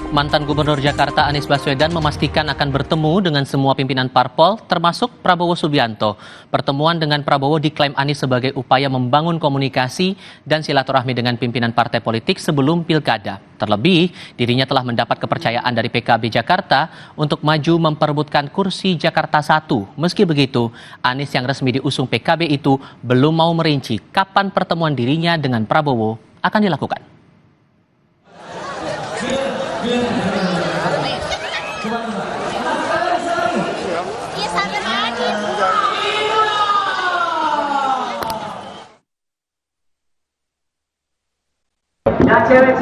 Mantan Gubernur Jakarta Anies Baswedan memastikan akan bertemu dengan semua pimpinan parpol, termasuk Prabowo Subianto. Pertemuan dengan Prabowo diklaim Anies sebagai upaya membangun komunikasi dan silaturahmi dengan pimpinan partai politik sebelum pilkada. Terlebih, dirinya telah mendapat kepercayaan dari PKB Jakarta untuk maju memperebutkan kursi Jakarta 1. Meski begitu, Anies yang resmi diusung PKB itu belum mau merinci kapan pertemuan dirinya dengan Prabowo akan dilakukan.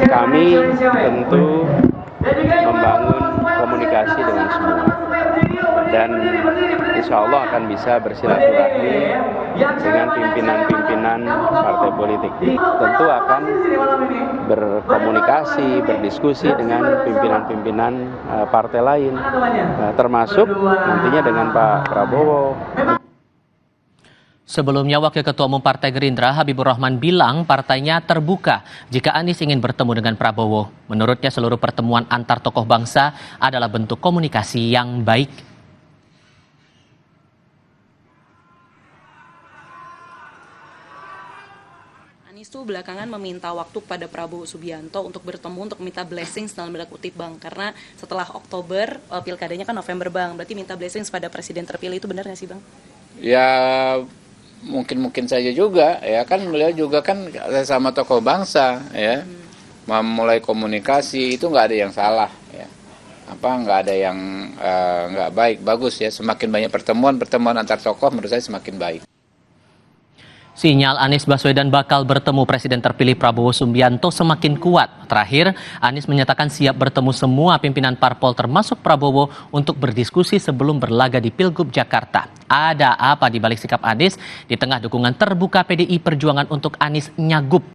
Kami tentu membangun komunikasi dengan semua dan insya Allah akan bisa bersilaturahmi dengan pimpinan-pimpinan partai politik. Tentu akan berkomunikasi, berdiskusi dengan pimpinan-pimpinan partai lain, termasuk nantinya dengan Pak Prabowo. Sebelumnya, Wakil Ketua Umum Partai Gerindra Habibur Rahman bilang partainya terbuka jika Anies ingin bertemu dengan Prabowo. Menurutnya, seluruh pertemuan antar tokoh bangsa adalah bentuk komunikasi yang baik. Anies tuh belakangan meminta waktu kepada Prabowo Subianto untuk bertemu, untuk minta blessings dalam tanda kutip, Bang. Karena setelah Oktober, pilkadanya kan November, Bang. Berarti minta blessings pada presiden terpilih, itu benar nggak sih, Bang? Ya mungkin saja juga, ya kan beliau juga kan sama tokoh bangsa, ya memulai komunikasi itu nggak ada yang salah, ya nggak ada yang nggak baik, bagus ya, semakin banyak pertemuan antar tokoh menurut saya semakin baik. Sinyal Anies Baswedan bakal bertemu Presiden terpilih Prabowo Subianto semakin kuat. Terakhir, Anies menyatakan siap bertemu semua pimpinan parpol termasuk Prabowo untuk berdiskusi sebelum berlaga di Pilgub Jakarta. Ada apa di balik sikap Anies di tengah dukungan terbuka PDI Perjuangan untuk Anies nyagup